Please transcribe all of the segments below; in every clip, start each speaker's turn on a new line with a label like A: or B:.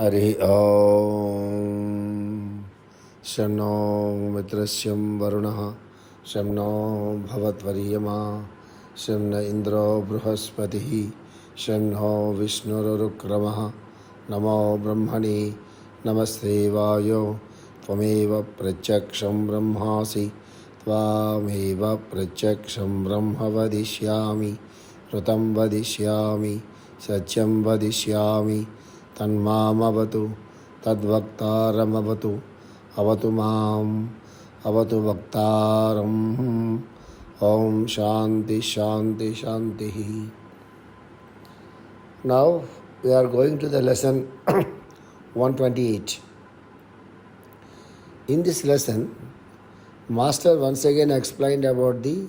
A: हरि ॐ शं नो मित्रस्यं वरुणः शं नो भवत्वर्यमा शं न इन्द्रो बृहस्पतिः शं नो विष्णुरुक्रमः नमो ब्रह्मणे नमस्ते वायो त्वमेव प्रत्यक्षं ब्रह्मासि त्वामेव प्रत्यक्षं ब्रह्म वदिष्यामि ऋतं वदिष्यामि सत्यं वदिष्यामि तन्मामवतु तद्वक्तारमवतु अवतु माम् अवतु वक्तारम् ॐ शान्ति शान्ति शान्तिः. Now we are going to the lesson 128. In this lesson, Master once again explained about the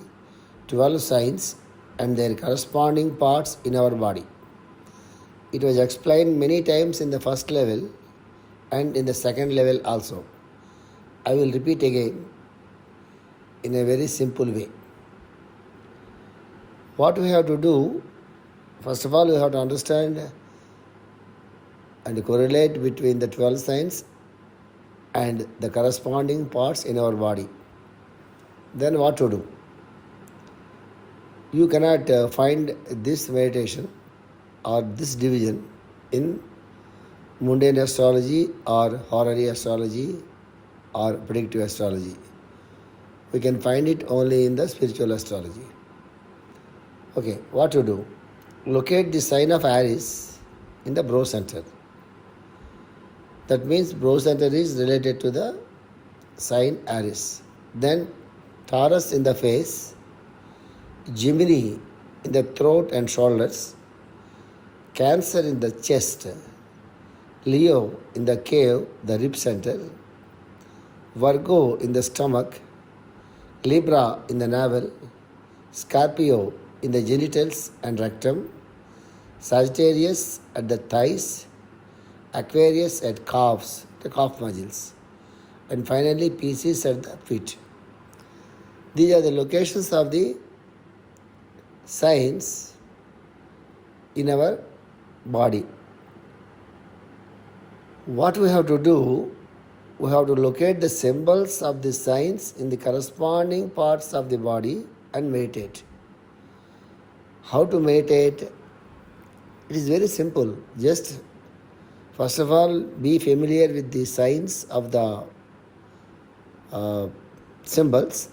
A: 12 signs and their corresponding parts in our body. It was explained many times in the first level and in the second level also. I will repeat again in a very simple way. What we have to do, first of all, we have to understand and correlate between the 12 signs and the corresponding parts in our body. Then what to do? You cannot find this meditation or this division in mundane astrology or horary astrology or predictive astrology. We can find it only in the spiritual astrology. Okay, what to do? Locate the sign of Aries in the brow center. That means brow center is related to the sign Aries. Then Taurus in the face, Gemini in the throat and shoulders, Cancer in the chest, Leo in the cave, the rib center, Virgo in the stomach, Libra in the navel, Scorpio in the genitals and rectum, Sagittarius at the thighs, Aquarius at calves, the calf muscles, and finally Pisces at the feet. These are the locations of the signs in our body. What we have to do, we have to locate the symbols of the signs in the corresponding parts of the body and meditate. How to meditate? It is very simple. Just first of all, be familiar with the signs of the symbols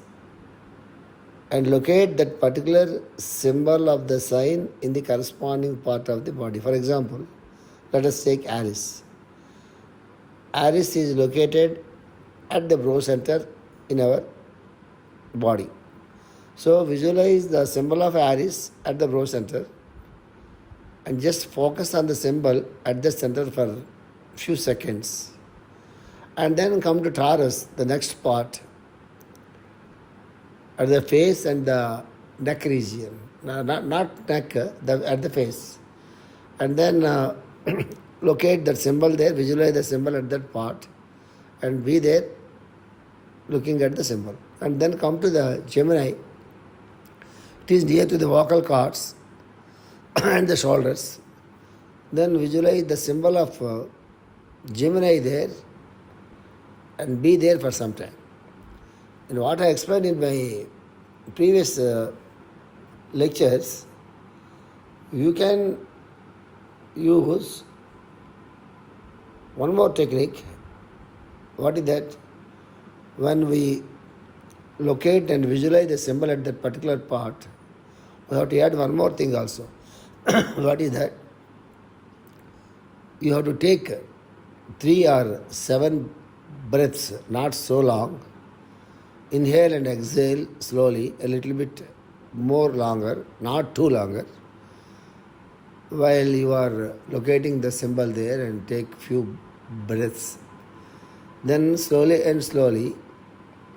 A: and locate that particular symbol of the sign in the corresponding part of the body. For example, let us take Aries. Aries is located at the brow center in our body. So visualize the symbol of Aries at the brow center and just focus on the symbol at the center for few seconds. And then come to Taurus, the next part, at the face and the neck region. Not neck, at the face. And then locate that symbol there, visualize the symbol at that part and be there looking at the symbol. And then come to the Gemini. It is near to the vocal cords and the shoulders. Then visualize the symbol of Gemini there and be there for some time. And what I explained in my previous lectures, you can use one more technique. What is that? When we locate and visualize the symbol at that particular part, we have to add one more thing also. What is that? You have to take 3 or 7 breaths, not so long. Inhale and exhale slowly, a little bit more longer, not too longer, while you are locating the symbol there and take few breaths. Then slowly and slowly,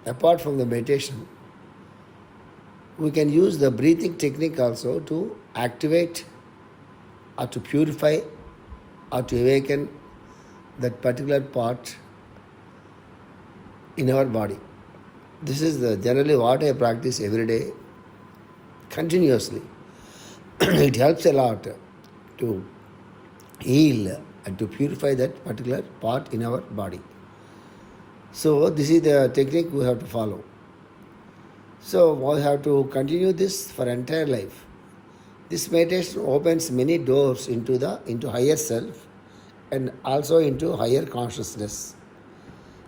A: apart from the meditation, we can use the breathing technique also to activate or to purify or to awaken that particular part in our body. This is generally what I practice every day, continuously. It helps a lot to heal and to purify that particular part in our body. So this is the technique we have to follow. So we have to continue this for entire life. This meditation opens many doors into higher self and also into higher consciousness.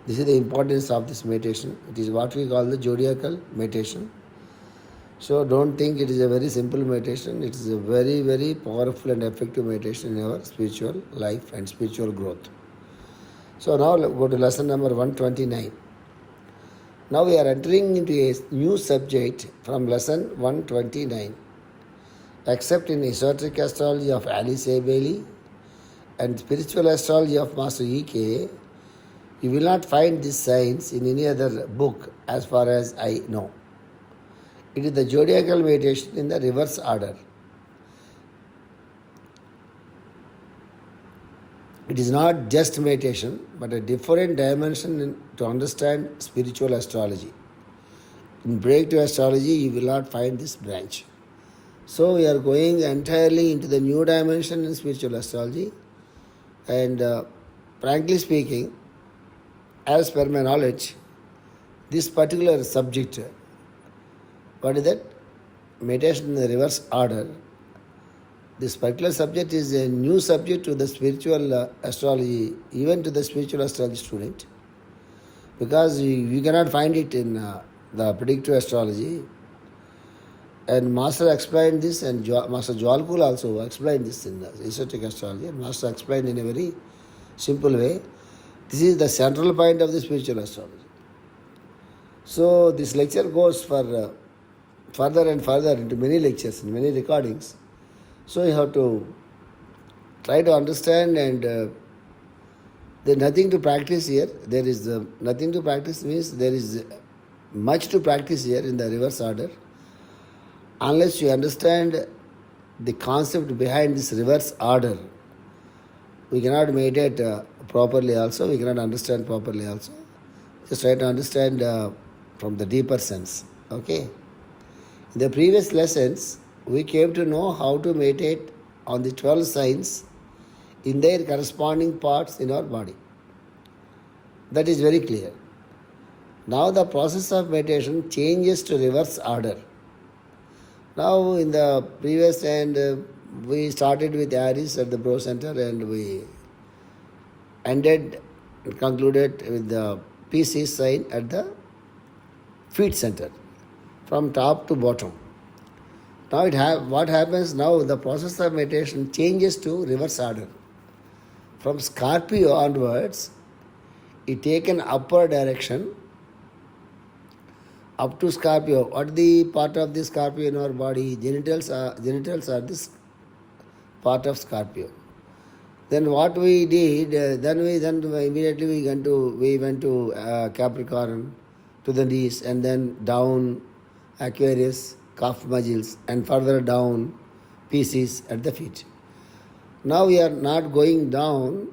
A: This is the importance of this meditation. It is what we call the Zodiacal meditation. So don't think it is a very simple meditation. It is a very, very powerful and effective meditation in our spiritual life and spiritual growth. So now go to lesson number 129. Now we are entering into a new subject from lesson 129. Except in esoteric astrology of Alice A. Bailey and spiritual astrology of Master E.K., you will not find this science in any other book as far as I know. It is the zodiacal meditation in the reverse order. It is not just meditation, but a different dimension to understand spiritual astrology. In breakthrough astrology, you will not find this branch. So we are going entirely into the new dimension in spiritual astrology. And frankly speaking, as per my knowledge, this particular subject, what is that? Meditation in the reverse order. This particular subject is a new subject to the spiritual astrology, even to the spiritual astrology student, because you cannot find it in the predictive astrology. And Master explained this, and Master Zodiacal also explained this in the esoteric astrology, and Master explained in a very simple way. This is the central point of the spiritual astrology. So this lecture goes for further and further into many lectures and many recordings. So you have to try to understand, and there is nothing to practice here. There is nothing to practice means there is much to practice here in the reverse order. Unless you understand the concept behind this reverse order, we cannot meditate properly also, we cannot understand properly also. Just try to understand from the deeper sense. Okay? In the previous lessons, we came to know how to meditate on the 12 signs in their corresponding parts in our body. That is very clear. Now the process of meditation changes to reverse order. Now in the previous end, we started with Aries at the Bro Center, and we ended and concluded with the Pisces sign at the feet center, from top to bottom. Now what happens now, the process of meditation changes to reverse order. From Scorpio onwards, it take an upward direction up to Scorpio. What the part of the Scorpio in our body? Genitals are this part of Scorpio. Then what we did, then immediately we went to Capricorn, to the knees, and then down Aquarius, calf muscles, and further down Pisces at the feet. Now we are not going down.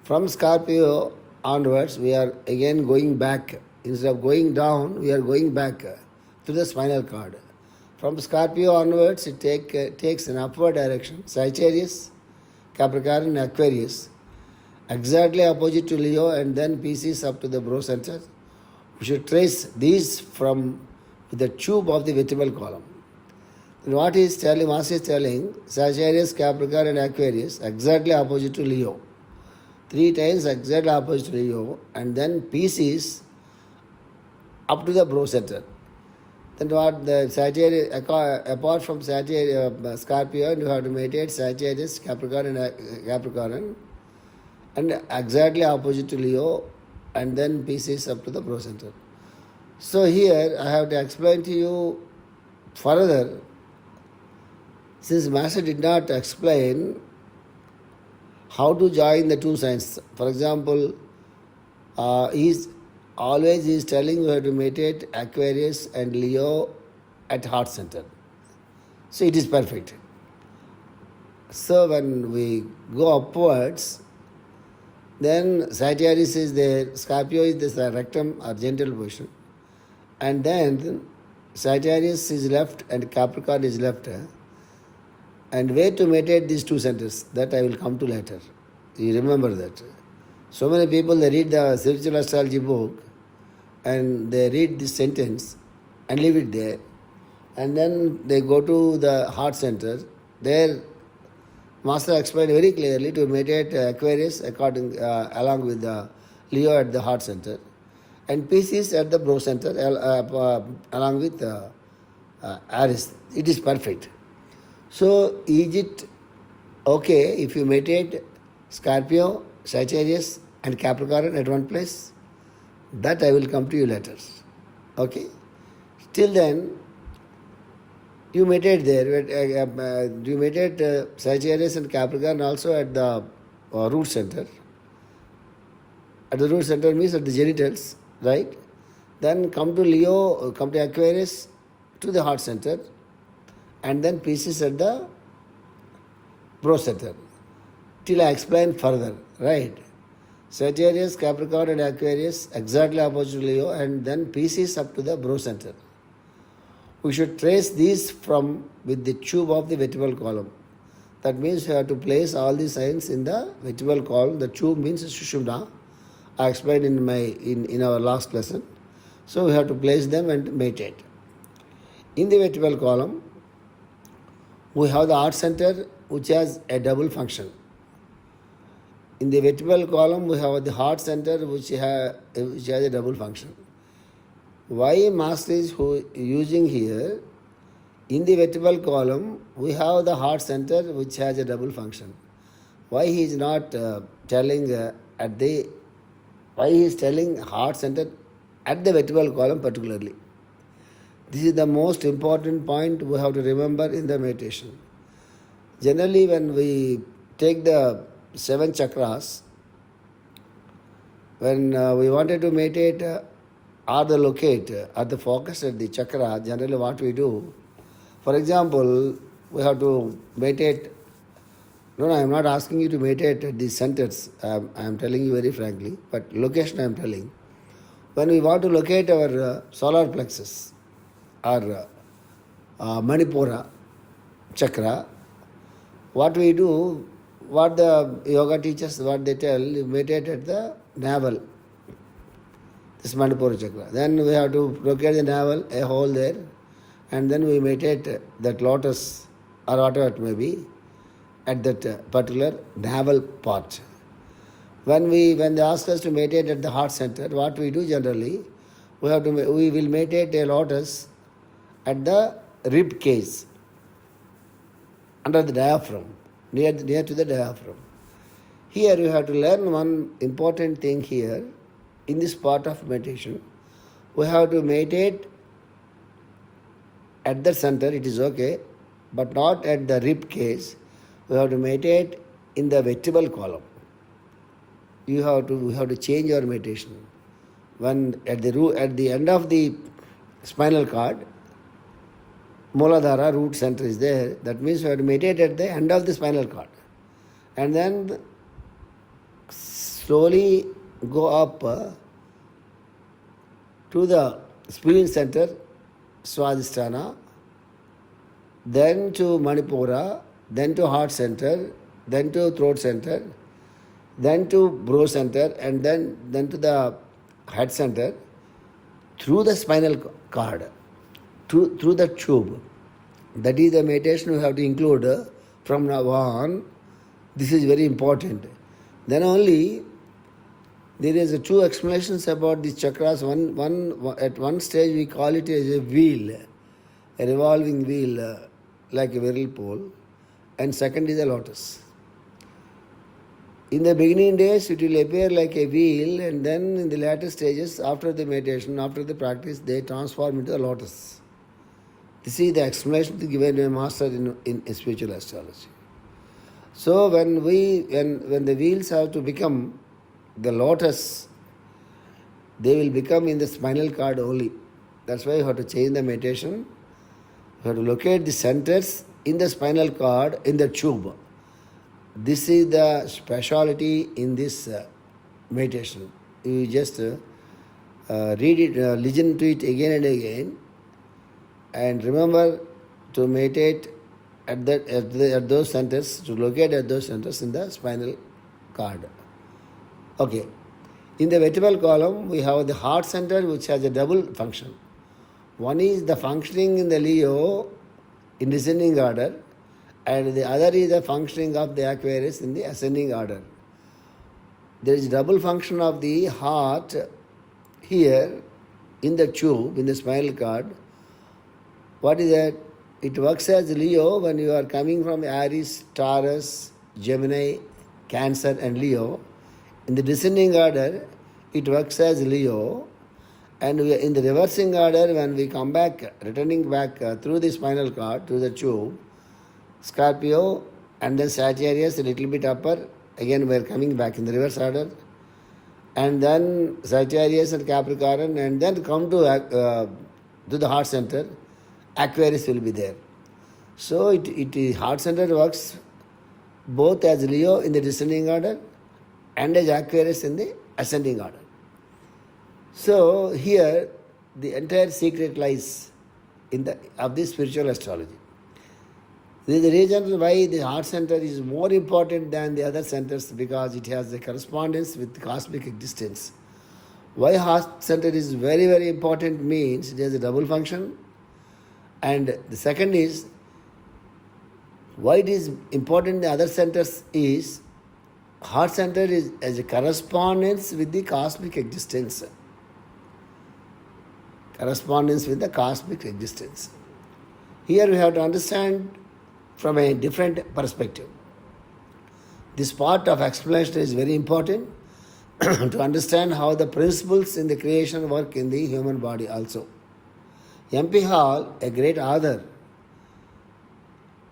A: From Scorpio onwards, we are again going back. Instead of going down, we are going back to the spinal cord. From Scorpio onwards, it takes an upward direction. Sagittarius, Capricorn, Aquarius, exactly opposite to Leo, and then Pisces up to the Bro Center. We should trace these from the tube of the vertebral column. And what he is telling, Master is telling, Sagittarius, Capricorn, and Aquarius, exactly opposite to Leo. 3 times exactly opposite to Leo, and then Pisces up to the Bro Center. Then what the Sagittarius, apart from Sagittarius, Scorpio, you have to meditate Sagittarius, Capricorn, and exactly opposite to Leo, and then Pisces up to the Bro Center. So here I have to explain to you further, since Master did not explain how to join the 2 signs. For example, he is telling you have to meditate Aquarius and Leo at heart center. So it is perfect. So when we go upwards, then Sagittarius is there, Scorpio is this rectum or genital position, and then Sagittarius is left and Capricorn is left. And where to meditate these 2 centers, that I will come to later. You remember that. So many people, they read the spiritual astrology book and they read this sentence and leave it there. And then they go to the heart center. There, Master explained very clearly to meditate Aquarius along with the Leo at the heart center, and Pisces at the bro center along with Aries. It is perfect. So, is it okay if you meditate Scorpio, Sagittarius, and Capricorn at one place? That I will come to you later. Okay? Till then, you meditate there. You meditate Sagittarius and Capricorn also at the root center. At the root center means at the genitals, right? Then come to Leo, come to Aquarius, to the heart center, and then Pisces at the bro center. Till I explain further, right? Sagittarius, Capricorn, and Aquarius exactly opposite to Leo, and then Pisces up to the bro center. We should trace these from with the tube of the vertebral column. That means we have to place all the signs in the vertebral column. The tube means Sushumna. I explained in our last lesson. So we have to place them and meditate. In the vertebral column, we have the heart center which has a double function. In the vertebral column, we have the heart center which has a double function. Why Master is using here, in the vertebral column, we have the heart center which has a double function. Why he is not telling why he is telling heart center at the vertebral column particularly? This is the most important point we have to remember in the meditation. Generally, when we take the 7 chakras, when we wanted to meditate or the locate or the focus at the chakra, generally what we do, for example, we have to meditate. No, I am not asking you to meditate at these centers. I am telling you very frankly, but location I am telling. When we want to locate our solar plexus or Manipura chakra, what we do, what the yoga teachers, what they tell, you meditate at the navel, this Manipura chakra. Then we have to locate the navel, a hole there, and then we meditate that lotus or whatever it may be at that particular navel part. When they ask us to meditate at the heart center, what we do generally, we will meditate a lotus at the rib cage, under the diaphragm, near to the diaphragm. Here you have to learn one important thing here. In this part of meditation, we have to meditate at the center, it is okay, but not at the rib cage. We have to meditate in the vertebral column. We have to change our meditation. When at the end of the spinal cord, Muladhara, root center is there. That means we have to meditate at the end of the spinal cord. And then slowly go up to the spleen center, Swadhisthana, then to Manipura, then to heart center, then to throat center, then to brow center, and then to the head center, through the spinal cord, through the tube. That is the meditation we have to include from now on. This is very important. Then only there is two explanations about these chakras. At one stage we call it as a wheel, a revolving wheel like a whirlpool, and second is a lotus. In the beginning days it will appear like a wheel, and then in the later stages, after the meditation, after the practice, they transform into a lotus. This is the explanation given by Master in spiritual astrology. So when the wheels have to become the lotus, they will become in the spinal cord only. That's why you have to change the meditation. You have to locate the centers in the spinal cord, in the tube. This is the speciality in this meditation. You just read it, listen to it again and again, and remember to meditate at those centers, to locate at those centers in the spinal card. Okay. In the vertebral column, we have the heart center, which has a double function. One is the functioning in the Leo in descending order, and the other is the functioning of the Aquarius in the ascending order. There is double function of the heart here in the tube, in the spinal cord. What is that? It works as Leo when you are coming from Aries, Taurus, Gemini, Cancer and Leo. In the descending order, it works as Leo. And we are in the reversing order, when we come back, returning back through the spinal cord, through the tube, Scorpio and then Sagittarius a little bit upper. Again, we are coming back in the reverse order. And then Sagittarius and Capricorn, and then come to the heart center. Aquarius will be there. So heart center works both as Leo in the descending order and as Aquarius in the ascending order. So here the entire secret lies of the spiritual astrology. This is the reason why the heart center is more important than the other centers, because it has a correspondence with the cosmic existence. Why heart center is very, very important means it has a double function. And the second is, why it is important in the other centers is, heart center is as a correspondence with the cosmic existence. Correspondence with the cosmic existence. Here we have to understand from a different perspective. This part of explanation is very important to understand how the principles in the creation work in the human body also. M.P. Hall, a great author,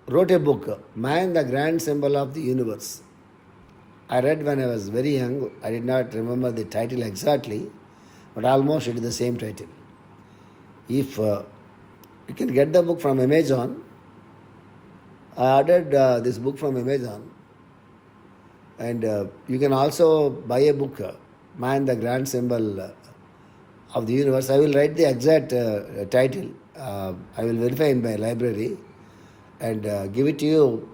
A: wrote a book, Man, the Grand Symbol of the Universe. I read when I was very young. I did not remember the title exactly, but almost it is the same title. If you can get the book from Amazon, I ordered this book from Amazon, and you can also buy a book, Man, the Grand Symbol of the Universe. I will write the exact title. I will verify in my library and give it to you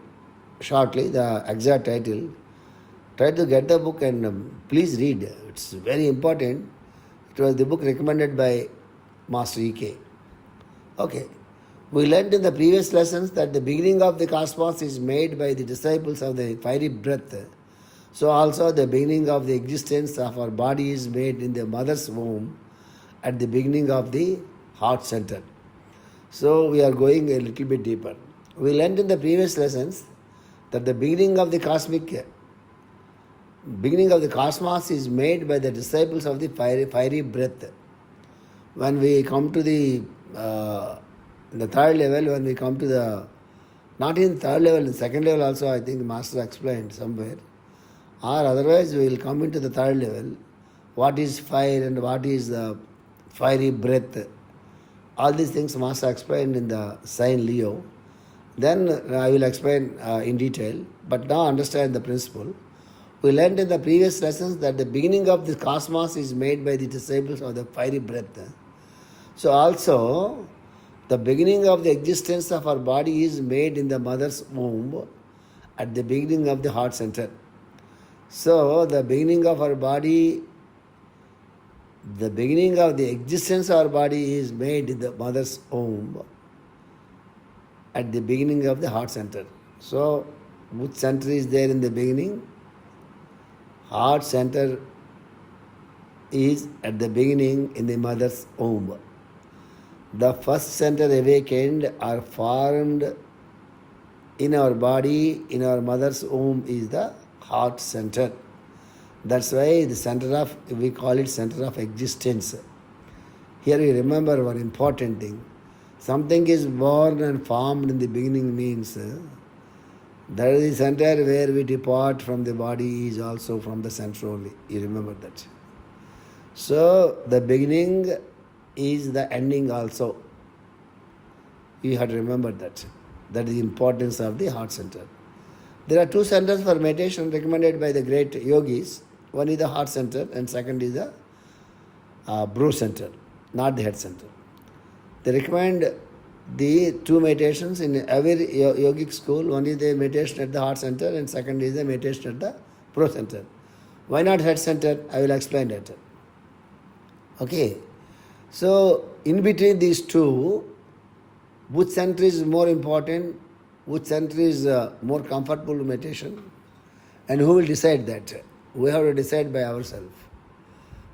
A: shortly, the exact title. Try to get the book and please read. It's very important. It was the book recommended by Master E.K. Okay. We learned in the previous lessons that the beginning of the cosmos is made by the disciples of the fiery breath. So also the beginning of the existence of our body is made in the mother's womb at the beginning of the heart center. So we are going a little bit deeper. We learned in the previous lessons that the beginning of the cosmos is made by the disciples of the fiery breath. When we come to the third level, when we come to the, not in third level, in second level also, I think Master explained somewhere, or otherwise we will come into the third level, what is fire and what is the fiery breath. All these things Master explained in the sign Leo. Then I will explain in detail, but now understand the principle. We learned in the previous lessons that the beginning of the cosmos is made by the disciples of the fiery breath. So also, the beginning of the existence of our body is made in the mother's womb at the beginning of the heart center. So, the beginning of our body, the beginning of the existence of our body is made in the mother's womb at the beginning of the heart center. So, which center is there in the beginning? Heart center is at the beginning in the mother's womb. The first center awakened or formed in our body, in our mother's womb, is the heart center. That's why the center of, we call it center of existence. Here we remember one important thing. Something is born and formed in the beginning means that is the center where we depart from the body is also from the center only. You remember that. So the beginning is the ending also. You have to remember that. That is the importance of the heart center. There are two centers for meditation recommended by the great yogis. One is the heart center and second is the brow center, not the head center. They recommend the two meditations in every yogic school. One is the meditation at the heart center and second is the meditation at the pro center. Why not head center? I will explain later. Okay. So, in between these two, which center is more important, which center is more comfortable meditation, and who will decide that? We have to decide by ourselves.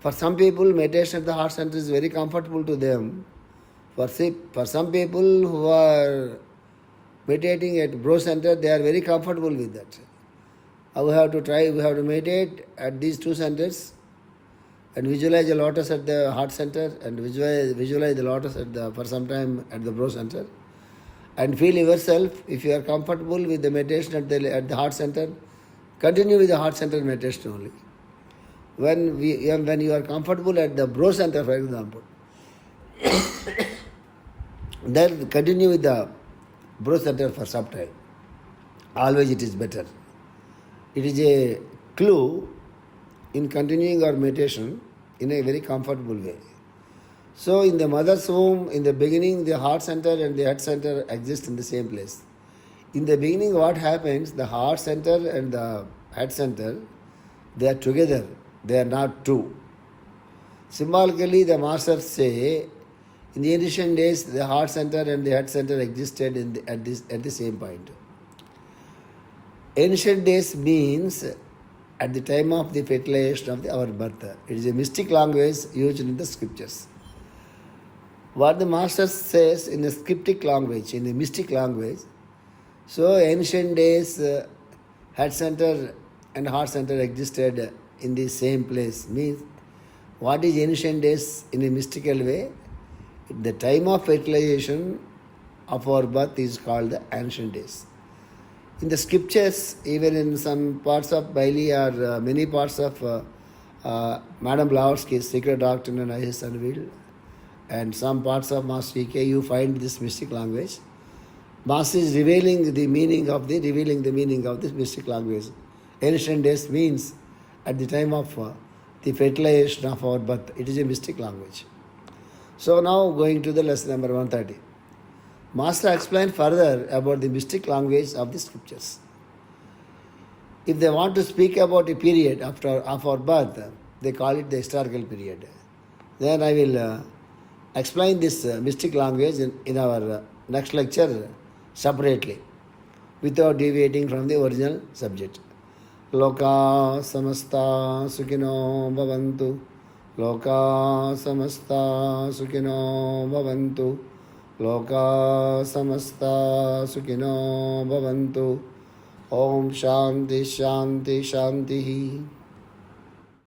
A: For some people, meditation at the heart center is very comfortable to them. For some people who are meditating at bro center, they are very comfortable with that. We have to meditate at these two centers and visualize the lotus at the heart center and visualize the lotus for some time at the bro center. And feel yourself, if you are comfortable with the meditation at the heart center, continue with the heart center meditation only. When you are comfortable at the bro center, for example, then continue with the bro center for some time. Always it is better. It is a clue in continuing our meditation in a very comfortable way. So in the mother's womb, in the beginning, the heart center and the head center exist in the same place. In the beginning, what happens, the heart center and the head center, they are together. They are not two. Symbolically, the masters say, in the ancient days, the heart center and the head center existed at the same point. Ancient days means at the time of the fertilization of our birth. It is a mystic language used in the scriptures. What the master says in the scriptic language, in the mystic language, so ancient days, head center and heart center existed in the same place. Means, what is ancient days in a mystical way? The time of fertilization of our birth is called the ancient days. In the scriptures, even in some parts of Bailey or many parts of Madame Blavatsky's Secret Doctrine and IS Unveiled, and some parts of Master E.K., you find this mystic language. Master is revealing the meaning of this mystic language. Ancient days means at the time of the fertilization of our birth. It is a mystic language. So now going to the lesson number 130. Master explained further about the mystic language of the scriptures. If they want to speak about a period of our birth, they call it the historical period. Then I will explain this mystic language in our next lecture separately, without deviating from the original subject. Loka samasta sukhino bhavantu. Loka samasta sukhino bhavantu. Loka samasta sukhino bhavantu. Om Shanti Shanti Shanti.